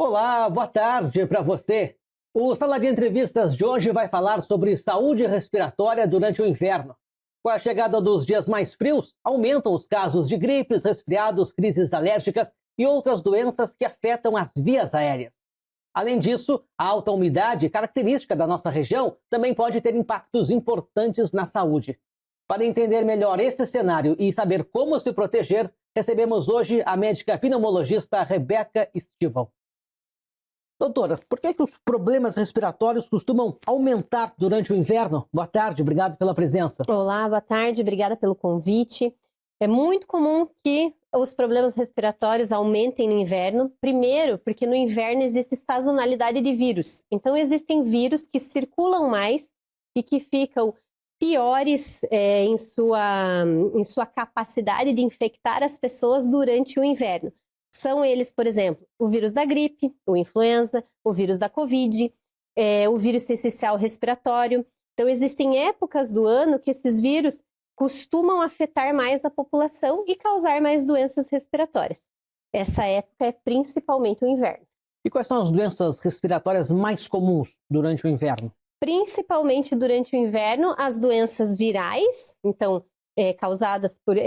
Olá, boa tarde para você. O Sala de Entrevistas de hoje vai falar sobre saúde respiratória durante o inverno. Com a chegada dos dias mais frios, aumentam os casos de gripes, resfriados, crises alérgicas e outras doenças que afetam as vias aéreas. Além disso, a alta umidade, característica da nossa região, também pode ter impactos importantes na saúde. Para entender melhor esse cenário e saber como se proteger, recebemos hoje a médica pneumologista Rebeca Estival. Doutora, por que os problemas respiratórios costumam aumentar durante o inverno? Boa tarde, obrigado pela presença. Olá, boa tarde, obrigada pelo convite. É muito comum que os problemas respiratórios aumentem no inverno. Primeiro, porque no inverno existe sazonalidade de vírus. Então, existem vírus que circulam mais e que ficam piores em sua capacidade de infectar as pessoas durante o inverno. São eles, por exemplo, o vírus da gripe, o influenza, o vírus da Covid, o vírus sincicial respiratório. Então, existem épocas do ano que esses vírus costumam afetar mais a população e causar mais doenças respiratórias. Essa época é principalmente o inverno. E quais são as doenças respiratórias mais comuns durante o inverno? Principalmente durante o inverno, as doenças virais, então, causadas por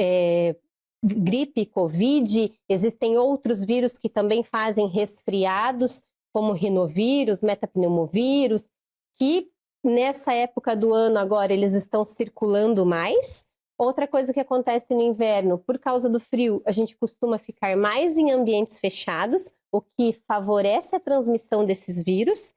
gripe, Covid, existem outros vírus que também fazem resfriados, como rinovírus, metapneumovírus, que nessa época do ano agora eles estão circulando mais. Outra coisa que acontece no inverno, por causa do frio, a gente costuma ficar mais em ambientes fechados, o que favorece a transmissão desses vírus.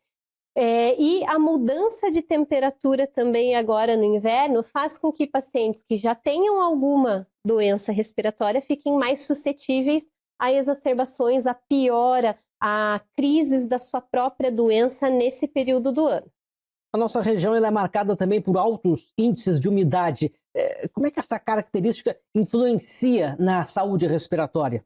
E a mudança de temperatura também agora no inverno faz com que pacientes que já tenham alguma doença respiratória fiquem mais suscetíveis a exacerbações, a piora, a crises da sua própria doença nesse período do ano. A nossa região ela é marcada também por altos índices de umidade. Como é que essa característica influencia na saúde respiratória?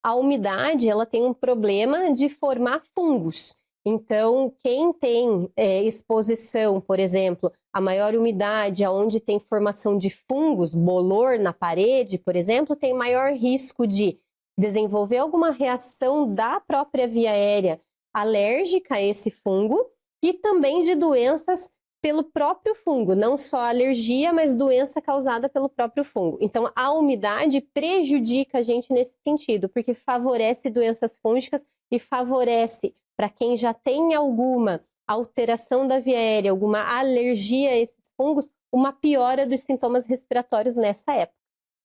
A umidade ela tem um problema de formar fungos. Então, quem tem exposição, por exemplo, a maior umidade, onde tem formação de fungos, bolor na parede, por exemplo, tem maior risco de desenvolver alguma reação da própria via aérea alérgica a esse fungo e também de doenças pelo próprio fungo, não só alergia, mas doença causada pelo próprio fungo. Então, a umidade prejudica a gente nesse sentido, porque favorece doenças fúngicas e favorece para quem já tem alguma alteração da via aérea, alguma alergia a esses fungos, uma piora dos sintomas respiratórios nessa época.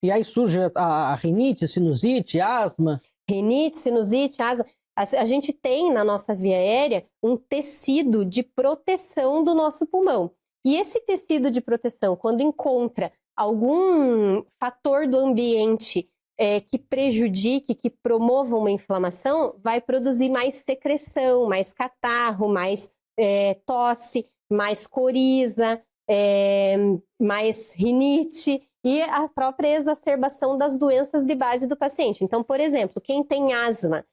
E aí surge a rinite, sinusite, asma? Rinite, sinusite, asma. A gente tem na nossa via aérea um tecido de proteção do nosso pulmão. E esse tecido de proteção, quando encontra algum fator do ambiente que prejudique, que promova uma inflamação, vai produzir mais secreção, mais catarro, mais tosse, mais coriza, mais rinite e a própria exacerbação das doenças de base do paciente. Então, por exemplo, quem tem asma,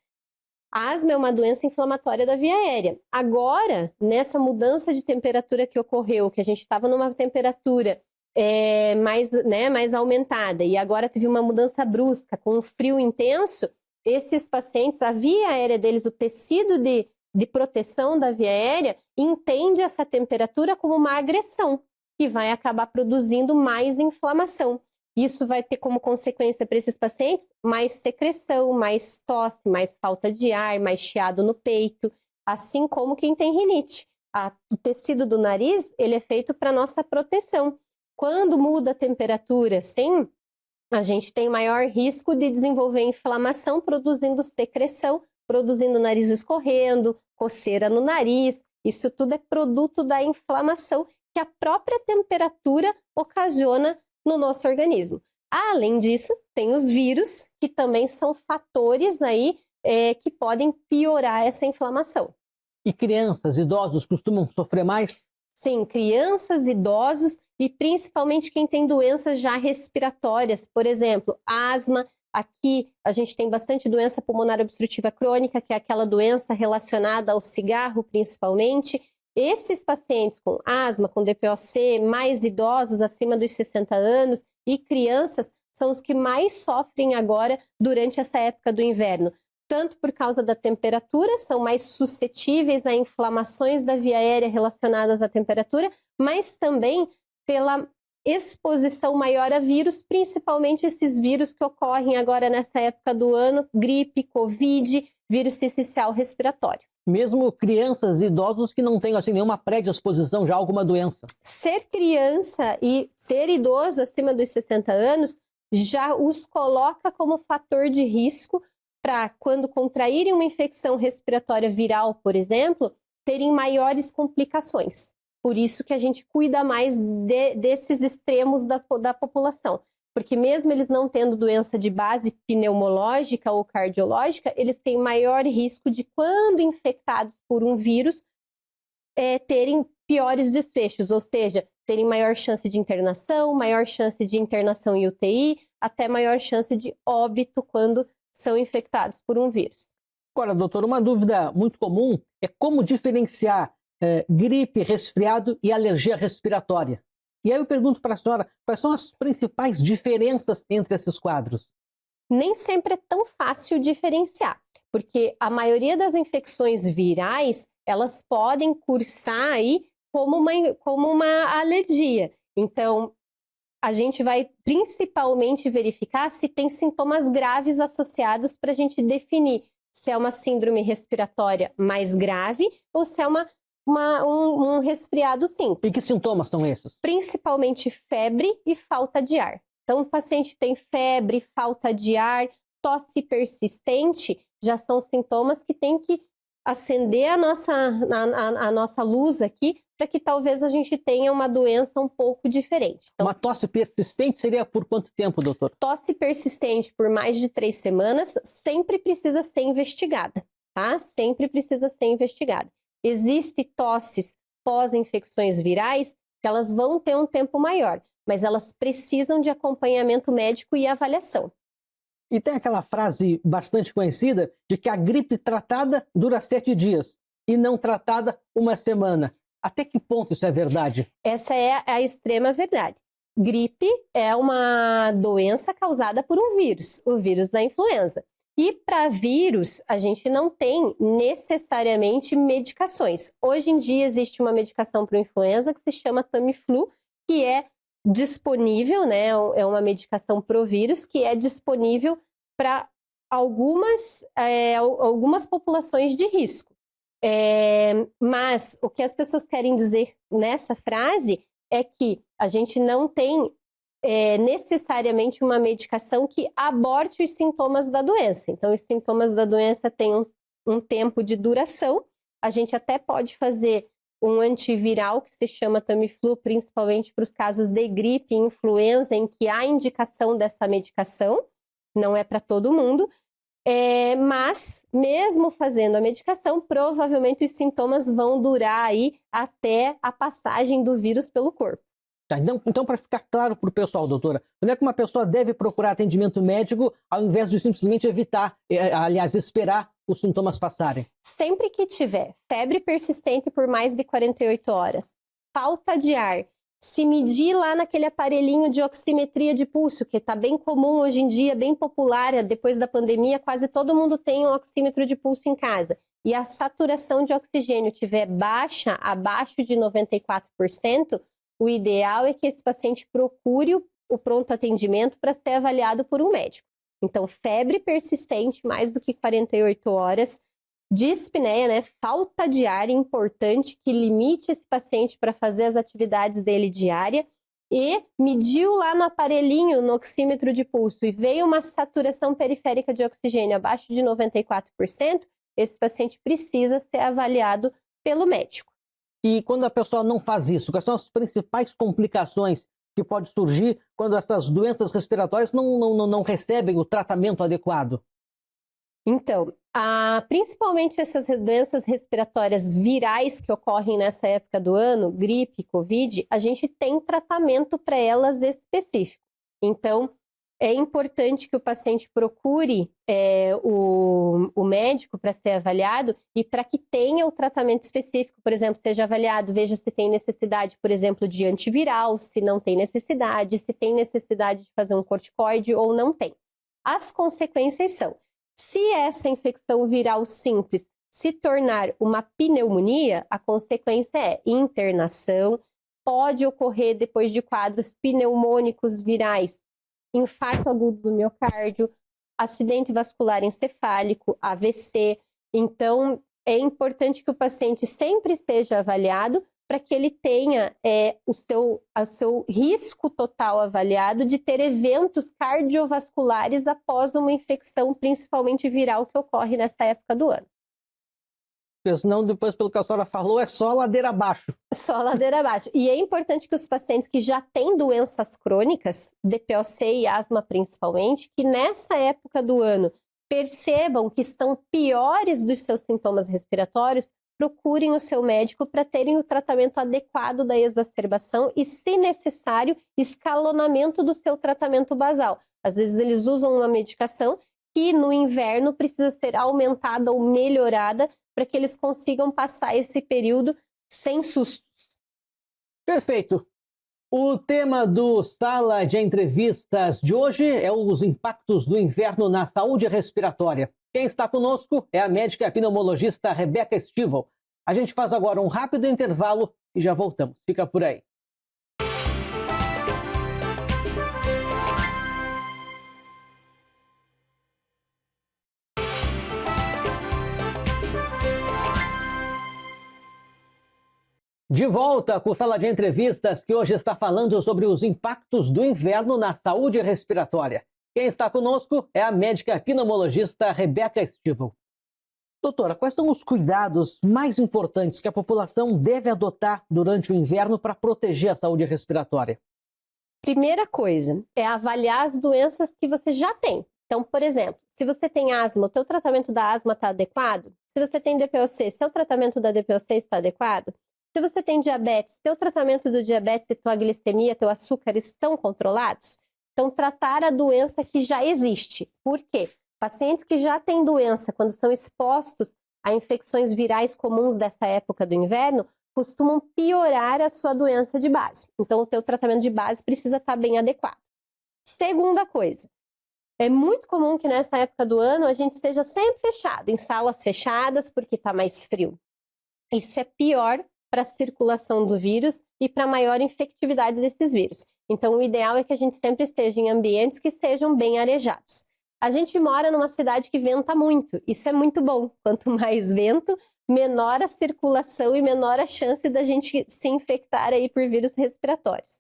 a asma é uma doença inflamatória da via aérea. Agora, nessa mudança de temperatura que ocorreu, que a gente estava numa temperatura mais aumentada e agora teve uma mudança brusca com um frio intenso, esses pacientes, a via aérea deles, o tecido de proteção da via aérea, entende essa temperatura como uma agressão que vai acabar produzindo mais inflamação. Isso vai ter como consequência para esses pacientes mais secreção, mais tosse, mais falta de ar, mais chiado no peito, assim como quem tem rinite. O tecido do nariz, ele é feito para nossa proteção. Quando muda a temperatura, sim, a gente tem maior risco de desenvolver inflamação, produzindo secreção, produzindo nariz escorrendo, coceira no nariz. Isso tudo é produto da inflamação que a própria temperatura ocasiona no nosso organismo. Além disso, tem os vírus, que também são fatores aí que podem piorar essa inflamação. E crianças, idosos costumam sofrer mais? Sim, crianças, idosos e principalmente quem tem doenças já respiratórias, por exemplo, asma. Aqui a gente tem bastante doença pulmonar obstrutiva crônica, que é aquela doença relacionada ao cigarro principalmente. Esses pacientes com asma, com DPOC, mais idosos acima dos 60 anos e crianças são os que mais sofrem agora durante essa época do inverno. tanto por causa da temperatura, são mais suscetíveis a inflamações da via aérea relacionadas à temperatura, mas também pela exposição maior a vírus, principalmente esses vírus que ocorrem agora nessa época do ano, gripe, Covid, vírus sincicial respiratório. Mesmo crianças e idosos que não tenham assim, nenhuma predisposição já a alguma doença. Ser criança e ser idoso acima dos 60 anos já os coloca como fator de risco para, quando contraírem uma infecção respiratória viral, por exemplo, terem maiores complicações. Por isso que a gente cuida mais desses extremos da população. Porque mesmo eles não tendo doença de base pneumológica ou cardiológica, eles têm maior risco de, quando infectados por um vírus, terem piores desfechos, ou seja, terem maior chance de internação, maior chance de internação em UTI, até maior chance de óbito quando são infectados por um vírus. Agora, doutor, uma dúvida muito comum é como diferenciar gripe, resfriado e alergia respiratória. E aí eu pergunto para a senhora, quais são as principais diferenças entre esses quadros? Nem sempre é tão fácil diferenciar, porque a maioria das infecções virais, elas podem cursar aí como uma alergia. Então, a gente vai principalmente verificar se tem sintomas graves associados para a gente definir se é uma síndrome respiratória mais grave ou se é um resfriado simples. E que sintomas são esses? Principalmente febre e falta de ar. Então, o paciente tem febre, falta de ar, tosse persistente, já são sintomas que tem que acender a nossa luz aqui para que talvez a gente tenha uma doença um pouco diferente. Então, uma tosse persistente seria por quanto tempo, doutor? Tosse persistente por mais de 3 semanas sempre precisa ser investigada, tá? Sempre precisa ser investigada. Existem tosses pós-infecções virais que elas vão ter um tempo maior, mas elas precisam de acompanhamento médico e avaliação. E tem aquela frase bastante conhecida de que a gripe tratada dura 7 dias e não tratada 1 semana. Até que ponto isso é verdade? Essa é a extrema verdade. Gripe é uma doença causada por um vírus, o vírus da influenza. E para vírus, a gente não tem necessariamente medicações. Hoje em dia existe uma medicação para influenza que se chama Tamiflu, que é disponível, né? É uma medicação pro vírus que é disponível para algumas populações de risco. Mas o que as pessoas querem dizer nessa frase é que a gente não tem necessariamente uma medicação que aborte os sintomas da doença. Então, os sintomas da doença têm um tempo de duração. A gente até pode fazer um antiviral que se chama Tamiflu, principalmente para os casos de gripe e influenza, em que há indicação dessa medicação, não é para todo mundo. Mas, mesmo fazendo a medicação, provavelmente os sintomas vão durar aí até a passagem do vírus pelo corpo. Tá, então, para ficar claro para o pessoal, doutora, quando é que uma pessoa deve procurar atendimento médico ao invés de simplesmente esperar os sintomas passarem? Sempre que tiver febre persistente por mais de 48 horas, falta de ar, se medir lá naquele aparelhinho de oximetria de pulso, que está bem comum hoje em dia, bem popular, depois da pandemia, quase todo mundo tem um oxímetro de pulso em casa, e a saturação de oxigênio estiver baixa, abaixo de 94%, o ideal é que esse paciente procure o pronto atendimento para ser avaliado por um médico. Então, febre persistente, mais do que 48 horas, dispneia, né, falta de ar importante que limite esse paciente para fazer as atividades dele diária, e mediu lá no aparelhinho, no oxímetro de pulso, e veio uma saturação periférica de oxigênio abaixo de 94%, esse paciente precisa ser avaliado pelo médico. E quando a pessoa não faz isso, quais são as principais complicações que podem surgir quando essas doenças respiratórias não recebem o tratamento adequado? Então, principalmente essas doenças respiratórias virais que ocorrem nessa época do ano, gripe, Covid, a gente tem tratamento para elas específico. Então, é importante que o paciente procure o médico para ser avaliado e para que tenha o tratamento específico, por exemplo, seja avaliado, veja se tem necessidade, por exemplo, de antiviral, se não tem necessidade, se tem necessidade de fazer um corticoide ou não tem. As consequências são Se essa infecção viral simples se tornar uma pneumonia, a consequência é internação, pode ocorrer depois de quadros pneumônicos virais, infarto agudo do miocárdio, acidente vascular encefálico, AVC. Então, é importante que o paciente sempre seja avaliado para que ele tenha o seu risco total avaliado de ter eventos cardiovasculares após uma infecção, principalmente viral, que ocorre nessa época do ano. Porque senão, depois, pelo que a senhora falou, é só ladeira abaixo. Só ladeira abaixo. E é importante que os pacientes que já têm doenças crônicas, DPOC e asma principalmente, que nessa época do ano percebam que estão piores dos seus sintomas respiratórios, procurem o seu médico para terem o tratamento adequado da exacerbação e, se necessário, escalonamento do seu tratamento basal. Às vezes eles usam uma medicação que no inverno precisa ser aumentada ou melhorada para que eles consigam passar esse período sem sustos. Perfeito. O tema do Sala de Entrevistas de hoje é os impactos do inverno na saúde respiratória. Quem está conosco é a médica pneumologista Rebeca Stivel. A gente faz agora um rápido intervalo e já voltamos. Fica por aí. De volta com o Sala de Entrevistas, que hoje está falando sobre os impactos do inverno na saúde respiratória. Quem está conosco é a médica pneumologista Rebeca Stivel. Doutora, quais são os cuidados mais importantes que a população deve adotar durante o inverno para proteger a saúde respiratória? Primeira coisa é avaliar as doenças que você já tem. Então, por exemplo, se você tem asma, o teu tratamento da asma está adequado? Se você tem DPOC, seu tratamento da DPOC está adequado? Se você tem diabetes, teu tratamento do diabetes e tua glicemia, teu açúcar estão controlados? Então, tratar a doença que já existe. Por quê? Pacientes que já têm doença, quando são expostos a infecções virais comuns dessa época do inverno, costumam piorar a sua doença de base. Então, o teu tratamento de base precisa estar bem adequado. Segunda coisa, é muito comum que nessa época do ano a gente esteja sempre fechado, em salas fechadas, porque está mais frio. Isso é pior para a circulação do vírus e para a maior infectividade desses vírus. Então, o ideal é que a gente sempre esteja em ambientes que sejam bem arejados. A gente mora numa cidade que venta muito, isso é muito bom. Quanto mais vento, menor a circulação e menor a chance da gente se infectar aí por vírus respiratórios.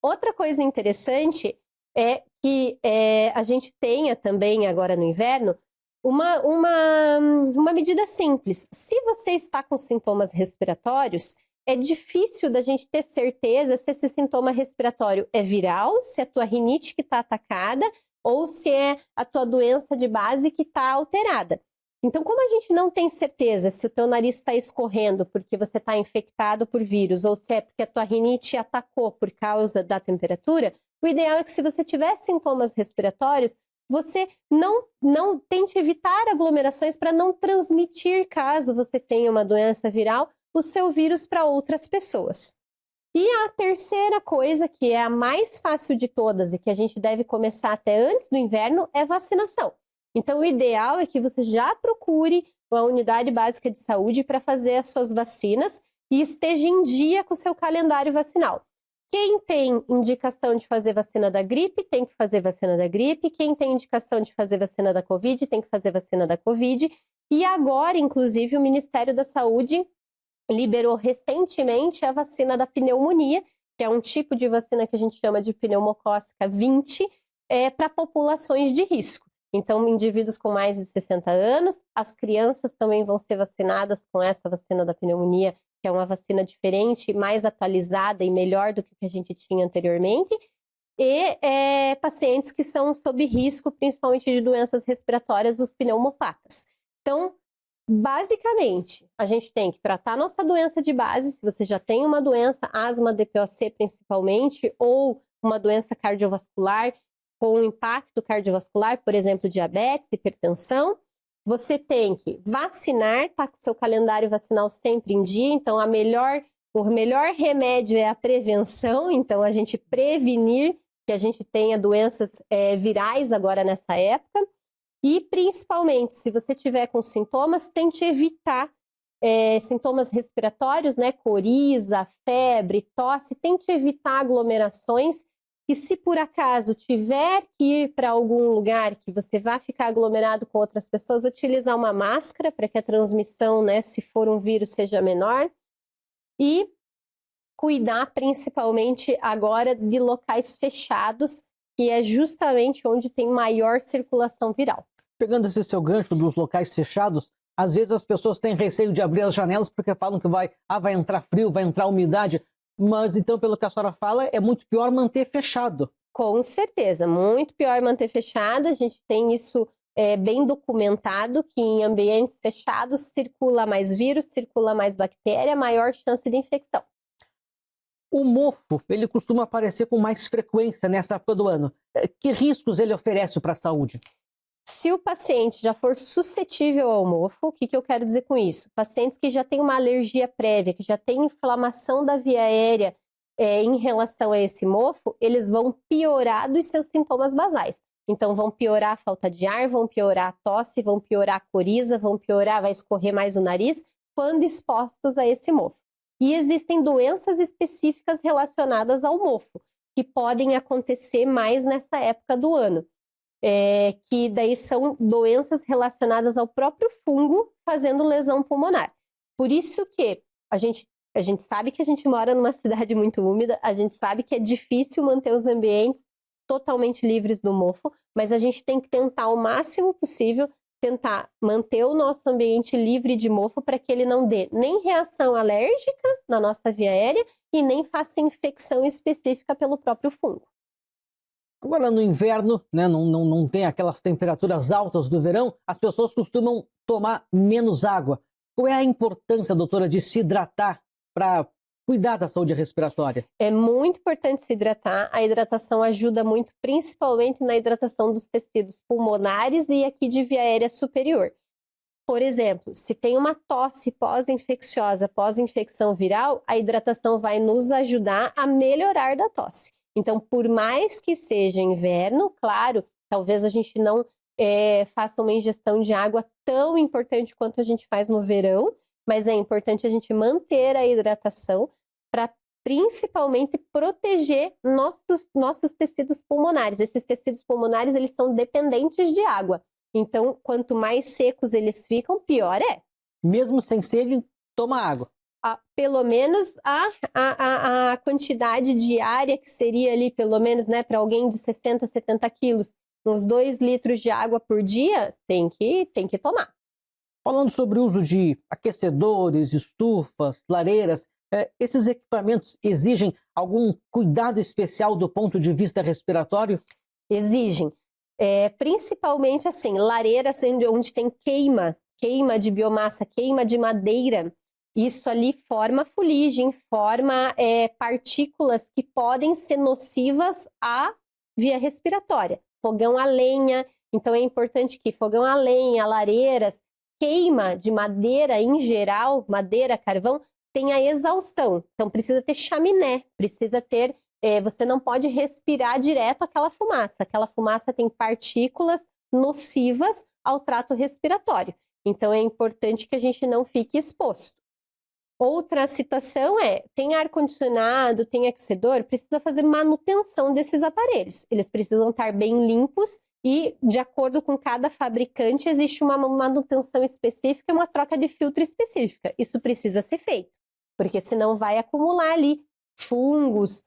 Outra coisa interessante é que a gente tenha também agora no inverno uma medida simples. Se você está com sintomas respiratórios, é difícil da gente ter certeza se esse sintoma respiratório é viral, se é a tua rinite que está atacada ou se é a tua doença de base que está alterada. Então, como a gente não tem certeza se o teu nariz está escorrendo porque você está infectado por vírus ou se é porque a tua rinite atacou por causa da temperatura, o ideal é que, se você tiver sintomas respiratórios, você não tente evitar aglomerações para não transmitir, caso você tenha uma doença viral, o seu vírus para outras pessoas. E a terceira coisa, que é a mais fácil de todas e que a gente deve começar até antes do inverno, é vacinação. Então, o ideal é que você já procure uma unidade básica de saúde para fazer as suas vacinas e esteja em dia com o seu calendário vacinal. Quem tem indicação de fazer vacina da gripe, tem que fazer vacina da gripe. Quem tem indicação de fazer vacina da Covid, tem que fazer vacina da Covid. E agora, inclusive, o Ministério da Saúde liberou recentemente a vacina da pneumonia, que é um tipo de vacina que a gente chama de pneumocócica 20, para populações de risco. Então, indivíduos com mais de 60 anos, as crianças também vão ser vacinadas com essa vacina da pneumonia, que é uma vacina diferente, mais atualizada e melhor do que a gente tinha anteriormente, e pacientes que são sob risco, principalmente de doenças respiratórias, os pneumopatas. Então, basicamente, a gente tem que tratar nossa doença de base. Se você já tem uma doença, asma, DPOC principalmente, ou uma doença cardiovascular com impacto cardiovascular, por exemplo, diabetes, hipertensão, você tem que vacinar, tá com o seu calendário vacinal sempre em dia. Então, o melhor remédio é a prevenção. Então, a gente prevenir que a gente tenha doenças virais agora nessa época. E, principalmente, se você tiver com sintomas, tente evitar sintomas respiratórios, né? Coriza, febre, tosse, tente evitar aglomerações. E se por acaso tiver que ir para algum lugar que você vai ficar aglomerado com outras pessoas, utilizar uma máscara para que a transmissão, né, se for um vírus, seja menor. E cuidar principalmente agora de locais fechados, que é justamente onde tem maior circulação viral. Pegando esse seu gancho dos locais fechados, às vezes as pessoas têm receio de abrir as janelas porque falam que vai entrar frio, vai entrar umidade. Mas então, pelo que a senhora fala, é muito pior manter fechado. Com certeza, muito pior manter fechado. A gente tem isso bem documentado, que em ambientes fechados circula mais vírus, circula mais bactéria, maior chance de infecção. O mofo, ele costuma aparecer com mais frequência nessa época do ano. Que riscos ele oferece para a saúde? Se o paciente já for suscetível ao mofo, o que eu quero dizer com isso? Pacientes que já têm uma alergia prévia, que já têm inflamação da via aérea em relação a esse mofo, eles vão piorar dos seus sintomas basais. Então, vão piorar a falta de ar, vão piorar a tosse, vão piorar a coriza, vai escorrer mais o nariz, quando expostos a esse mofo. E existem doenças específicas relacionadas ao mofo, que podem acontecer mais nessa época do ano. Que daí são doenças relacionadas ao próprio fungo fazendo lesão pulmonar. Por isso que a gente sabe que a gente mora numa cidade muito úmida, a gente sabe que é difícil manter os ambientes totalmente livres do mofo, mas a gente tem que tentar o máximo possível, tentar manter o nosso ambiente livre de mofo para que ele não dê nem reação alérgica na nossa via aérea e nem faça infecção específica pelo próprio fungo. Agora, no inverno, né, não tem aquelas temperaturas altas do verão, as pessoas costumam tomar menos água. Qual é a importância, doutora, de se hidratar para cuidar da saúde respiratória? É muito importante se hidratar. A hidratação ajuda muito, principalmente na hidratação dos tecidos pulmonares e aqui de via aérea superior. Por exemplo, se tem uma tosse pós-infecciosa, pós-infecção viral, a hidratação vai nos ajudar a melhorar da tosse. Então, por mais que seja inverno, claro, talvez a gente não faça uma ingestão de água tão importante quanto a gente faz no verão, mas é importante a gente manter a hidratação para principalmente proteger nossos tecidos pulmonares. Esses tecidos pulmonares, eles são dependentes de água. Então, quanto mais secos eles ficam, pior é. Mesmo sem sede, toma água. Pelo menos a quantidade diária que seria ali, pelo menos, né, para alguém de 60, 70 quilos, uns 2 litros de água por dia, tem que tomar. Falando sobre o uso de aquecedores, estufas, lareiras, esses equipamentos exigem algum cuidado especial do ponto de vista respiratório? Exigem. Principalmente, assim, lareiras onde tem queima de biomassa, queima de madeira. Isso ali forma fuligem, forma partículas que podem ser nocivas à via respiratória. Fogão a lenha, então é importante que fogão a lenha, lareiras, queima de madeira em geral, madeira, carvão, tenha exaustão. Então precisa ter chaminé, precisa ter... você não pode respirar direto aquela fumaça tem partículas nocivas ao trato respiratório. Então é importante que a gente não fique exposto. Outra situação tem ar-condicionado, tem aquecedor, precisa fazer manutenção desses aparelhos. Eles precisam estar bem limpos e, de acordo com cada fabricante, existe uma manutenção específica e uma troca de filtro específica. Isso precisa ser feito, porque senão vai acumular ali fungos,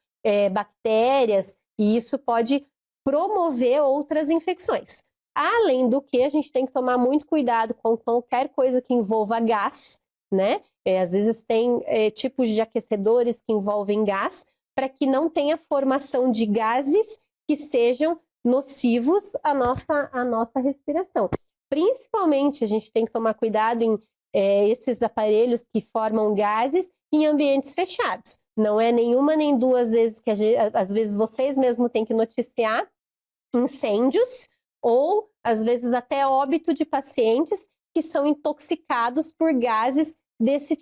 bactérias, e isso pode promover outras infecções. Além do que, a gente tem que tomar muito cuidado com qualquer coisa que envolva gás, né? Às vezes tem tipos de aquecedores que envolvem gás, para que não tenha formação de gases que sejam nocivos à nossa respiração. Principalmente, a gente tem que tomar cuidado em esses aparelhos que formam gases em ambientes fechados. Não é nenhuma nem duas vezes que às vezes vocês mesmos têm que noticiar incêndios ou, às vezes, até óbito de pacientes que são intoxicados por gases desses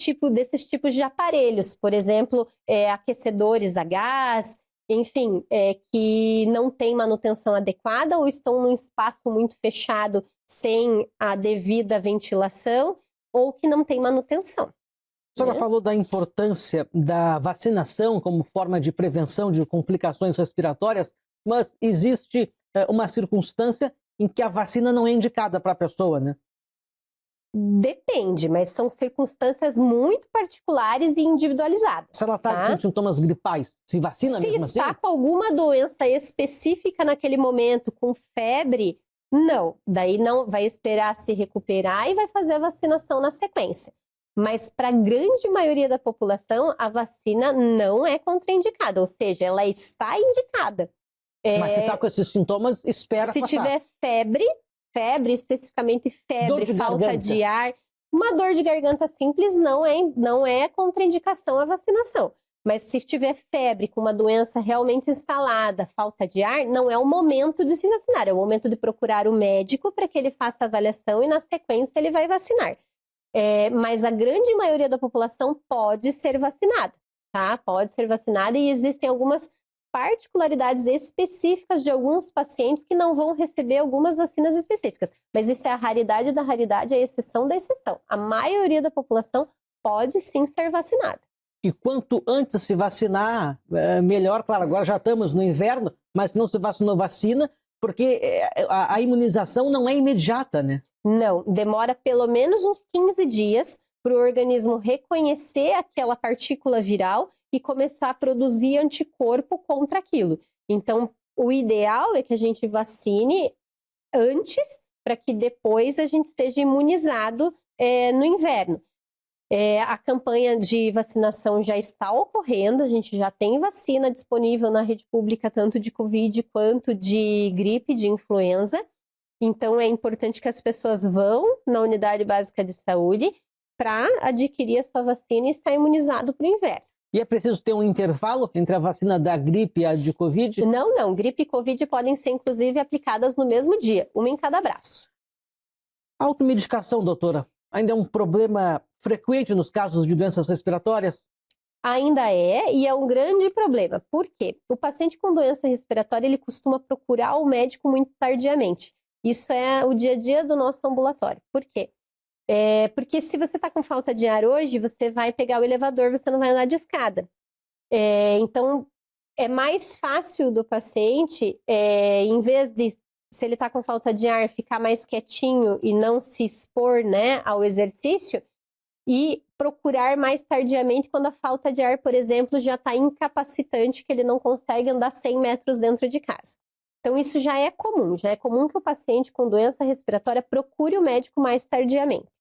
tipos de aparelhos, por exemplo, aquecedores a gás, enfim, que não têm manutenção adequada ou estão num espaço muito fechado sem a devida ventilação ou que não tem manutenção. A senhora falou da importância da vacinação como forma de prevenção de complicações respiratórias, mas existe uma circunstância em que a vacina não é indicada para a pessoa, né? Depende, mas são circunstâncias muito particulares e individualizadas. Se ela está com sintomas gripais, se vacina mesmo assim? Se está com alguma doença específica naquele momento, com febre, não. Daí não vai esperar se recuperar e vai fazer a vacinação na sequência. Mas para a grande maioria da população, a vacina não é contraindicada, ou seja, ela está indicada. Mas se está com esses sintomas, espera se passar. Se tiver febre, especificamente febre, falta de ar, uma dor de garganta simples não é contraindicação à vacinação. Mas se tiver febre com uma doença realmente instalada, falta de ar, não é o momento de se vacinar, é o momento de procurar o médico para que ele faça a avaliação e na sequência ele vai vacinar. Mas a grande maioria da população pode ser vacinada, tá? Pode ser vacinada e existem algumas particularidades específicas de alguns pacientes que não vão receber algumas vacinas específicas. Mas isso é a raridade da raridade, a exceção da exceção. A maioria da população pode sim ser vacinada. E quanto antes se vacinar, melhor. Claro, agora já estamos no inverno, mas não se vacinou vacina, porque a imunização não é imediata, né? Não, demora pelo menos uns 15 dias para o organismo reconhecer aquela partícula viral e começar a produzir anticorpo contra aquilo. Então, o ideal é que a gente vacine antes, para que depois a gente esteja imunizado no inverno. A campanha de vacinação já está ocorrendo, a gente já tem vacina disponível na rede pública, tanto de Covid quanto de gripe, de influenza. Então, é importante que as pessoas vão na unidade básica de saúde para adquirir a sua vacina e estar imunizado para o inverno. E é preciso ter um intervalo entre a vacina da gripe e a de Covid? Não. Gripe e Covid podem ser, inclusive, aplicadas no mesmo dia, uma em cada braço. A automedicação, doutora, ainda é um problema frequente nos casos de doenças respiratórias? Ainda e é um grande problema. Por quê? O paciente com doença respiratória, ele costuma procurar o médico muito tardiamente. Isso é o dia a dia do nosso ambulatório. Por quê? Porque se você está com falta de ar hoje, você vai pegar o elevador, você não vai andar de escada. Então, é mais fácil do paciente, em vez de, se ele está com falta de ar, ficar mais quietinho e não se expor, né, ao exercício, e procurar mais tardiamente quando a falta de ar, por exemplo, já está incapacitante, que ele não consegue andar 100 metros dentro de casa. Então, isso já é comum que o paciente com doença respiratória procure o médico mais tardiamente.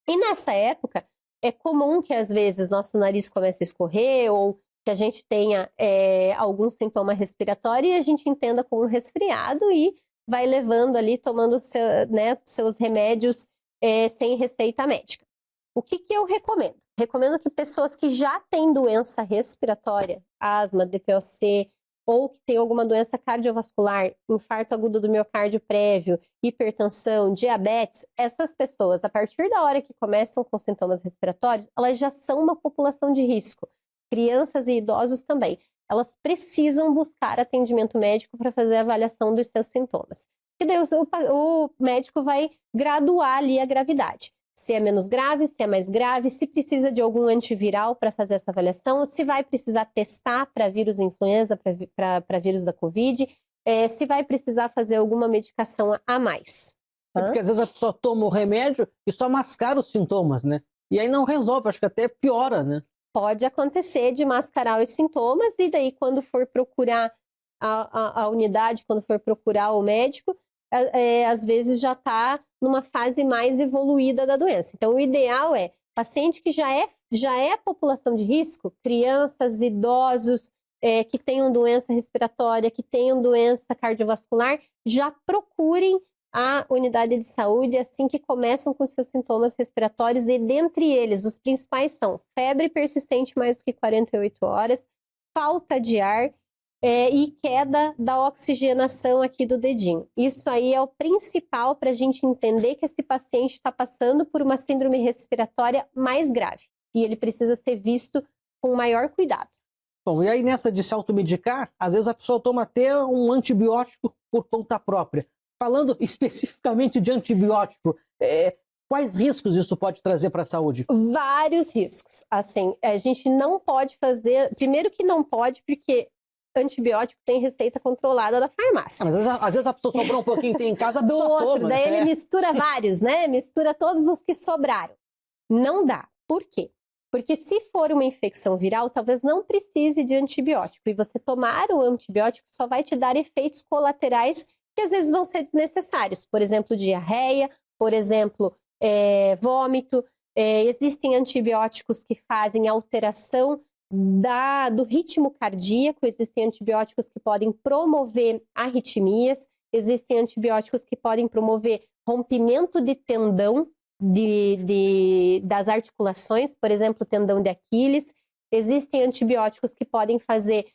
E nessa época, é comum que às vezes nosso nariz comece a escorrer ou que a gente tenha algum sintoma respiratório e a gente entenda como um resfriado e vai levando ali, tomando seus remédios sem receita médica. O que eu recomendo? Recomendo que pessoas que já têm doença respiratória, asma, DPOC, ou que tem alguma doença cardiovascular, infarto agudo do miocárdio prévio, hipertensão, diabetes, essas pessoas, a partir da hora que começam com sintomas respiratórios, elas já são uma população de risco. Crianças e idosos também. Elas precisam buscar atendimento médico para fazer a avaliação dos seus sintomas. E daí o médico vai graduar ali a gravidade. Se é menos grave, se é mais grave, se precisa de algum antiviral para fazer essa avaliação, se vai precisar testar para vírus influenza, para vírus da Covid, se vai precisar fazer alguma medicação a mais. Porque às vezes a pessoa toma o remédio e só mascara os sintomas, né? E aí não resolve, acho que até piora, né? Pode acontecer de mascarar os sintomas e daí quando for procurar a unidade, quando for procurar o médico, às vezes já está numa fase mais evoluída da doença. Então, o ideal paciente que já é população de risco, crianças, idosos, que tenham doença respiratória, que tenham doença cardiovascular, já procurem a unidade de saúde assim que começam com seus sintomas respiratórios e dentre eles, os principais são febre persistente mais do que 48 horas, falta de ar, e queda da oxigenação aqui do dedinho. Isso aí é o principal para a gente entender que esse paciente está passando por uma síndrome respiratória mais grave. E ele precisa ser visto com maior cuidado. Bom, e aí nessa de se automedicar, às vezes a pessoa toma até um antibiótico por conta própria. falando especificamente de antibiótico, quais riscos isso pode trazer para a saúde? Vários riscos. Assim, a gente não pode fazer. Primeiro que não pode, porque antibiótico tem receita controlada da farmácia. Mas às vezes a pessoa sobrou um pouquinho, tem em casa, a Do pessoa outro, toma, daí né? ele mistura vários, né? Mistura todos os que sobraram. Não dá. Por quê? Porque se for uma infecção viral, talvez não precise de antibiótico. E você tomar o antibiótico só vai te dar efeitos colaterais que às vezes vão ser desnecessários. Por exemplo, diarreia, por exemplo, vômito. Existem antibióticos que fazem alteração do ritmo cardíaco, existem antibióticos que podem promover arritmias, existem antibióticos que podem promover rompimento de tendão das articulações, por exemplo, tendão de Aquiles. Existem antibióticos que podem fazer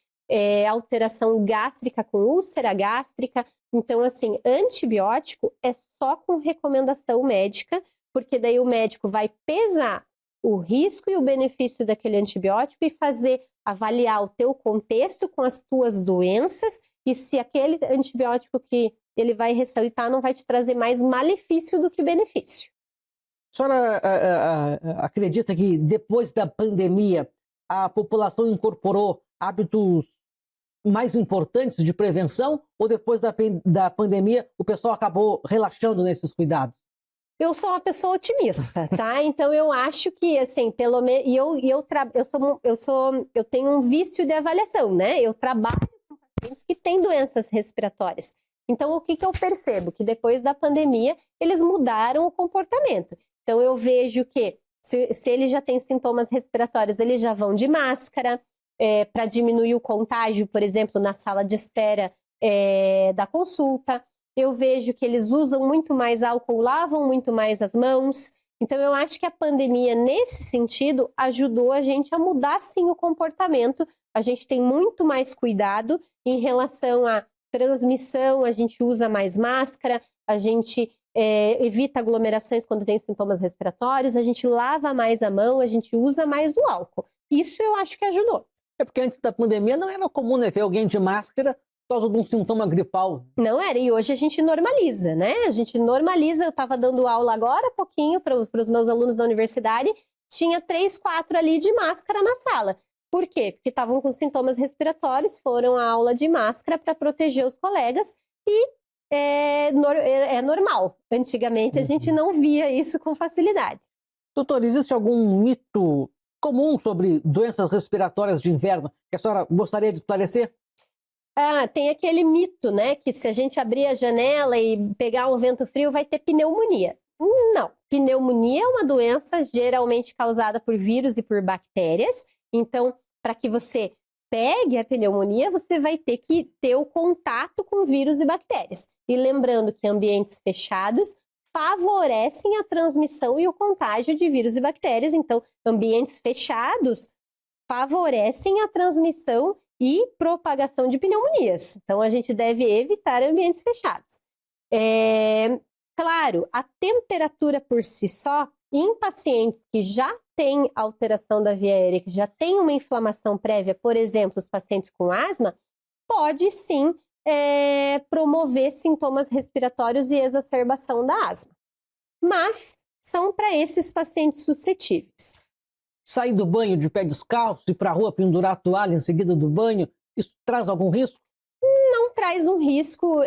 alteração gástrica com úlcera gástrica. Então, assim, antibiótico é só com recomendação médica, porque daí o médico vai pesar o risco e o benefício daquele antibiótico e avaliar o teu contexto com as tuas doenças e se aquele antibiótico que ele vai receitar não vai te trazer mais malefício do que benefício. A senhora acredita que depois da pandemia a população incorporou hábitos mais importantes de prevenção ou depois da pandemia o pessoal acabou relaxando nesses cuidados? Eu sou uma pessoa otimista, tá? Então eu acho que, assim, pelo menos, eu tenho um vício de avaliação, né? Eu trabalho com pacientes que têm doenças respiratórias. Então o que eu percebo? Que depois da pandemia eles mudaram o comportamento. Então eu vejo que se eles já têm sintomas respiratórios, eles já vão de máscara para diminuir o contágio, por exemplo, na sala de espera da consulta. Eu vejo que eles usam muito mais álcool, lavam muito mais as mãos. Então, eu acho que a pandemia, nesse sentido, ajudou a gente a mudar, sim, o comportamento. A gente tem muito mais cuidado em relação à transmissão, a gente usa mais máscara, a gente evita aglomerações quando tem sintomas respiratórios, a gente lava mais a mão, a gente usa mais o álcool. Isso eu acho que ajudou. É porque antes da pandemia não era comum, né, ver alguém de máscara por causa de um sintoma gripal. Não era, e hoje a gente normaliza, né? A gente normaliza, eu estava dando aula agora há pouquinho para os meus alunos da universidade, tinha 3, 4 ali de máscara na sala. Por quê? Porque estavam com sintomas respiratórios, foram à aula de máscara para proteger os colegas e é normal. Antigamente a gente não via isso com facilidade. Doutor, existe algum mito comum sobre doenças respiratórias de inverno que a senhora gostaria de esclarecer? Tem aquele mito, né, que se a gente abrir a janela e pegar um vento frio vai ter pneumonia. Não, pneumonia é uma doença geralmente causada por vírus e por bactérias, então para que você pegue a pneumonia, você vai ter que ter o contato com vírus e bactérias. E lembrando que ambientes fechados favorecem a transmissão e o contágio de vírus e bactérias, então ambientes fechados favorecem a transmissão e propagação de pneumonias. Então, a gente deve evitar ambientes fechados. Claro, a temperatura por si só, em pacientes que já têm alteração da via aérea, que já têm uma inflamação prévia, por exemplo, os pacientes com asma, pode sim promover sintomas respiratórios e exacerbação da asma. Mas são para esses pacientes suscetíveis. Sair do banho de pé descalço e ir para a rua pendurar a toalha em seguida do banho, isso traz algum risco? Não traz um risco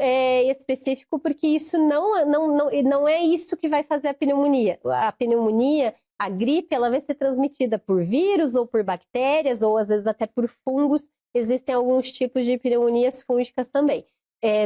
específico, porque isso não é isso que vai fazer a pneumonia. A pneumonia, a gripe, ela vai ser transmitida por vírus ou por bactérias, ou às vezes até por fungos. Existem alguns tipos de pneumonias fúngicas também.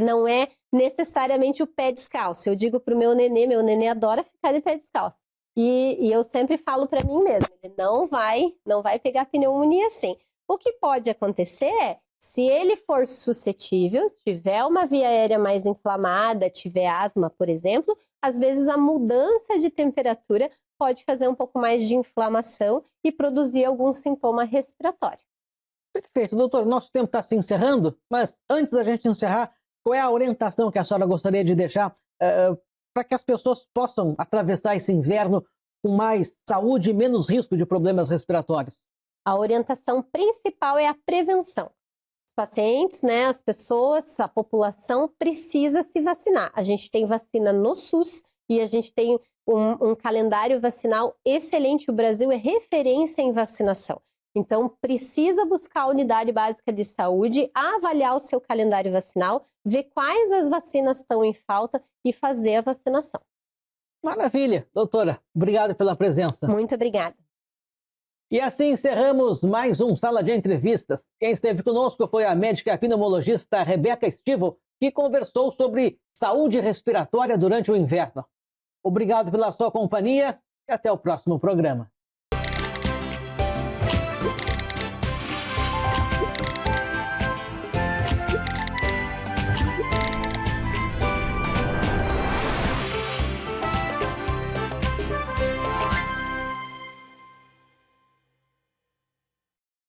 Não é necessariamente o pé descalço. Eu digo para o meu nenê adora ficar de pé descalço. E eu sempre falo para mim mesma, ele não vai pegar pneumonia assim. O que pode acontecer é, se ele for suscetível, tiver uma via aérea mais inflamada, tiver asma, por exemplo, às vezes a mudança de temperatura pode fazer um pouco mais de inflamação e produzir algum sintoma respiratório. Perfeito, doutor, nosso tempo está se encerrando, mas antes da gente encerrar, qual é a orientação que a senhora gostaria de deixar para que as pessoas possam atravessar esse inverno com mais saúde e menos risco de problemas respiratórios? A orientação principal é a prevenção. As pacientes, né, as pessoas, a população precisa se vacinar. A gente tem vacina no SUS e a gente tem um calendário vacinal excelente. O Brasil é referência em vacinação. Então, precisa buscar a unidade básica de saúde, avaliar o seu calendário vacinal, ver quais as vacinas estão em falta e fazer a vacinação. Maravilha, doutora. Obrigado pela presença. Muito obrigada. E assim encerramos mais um Sala de Entrevistas. Quem esteve conosco foi a médica pneumologista Rebeca Estivo, que conversou sobre saúde respiratória durante o inverno. Obrigado pela sua companhia e até o próximo programa.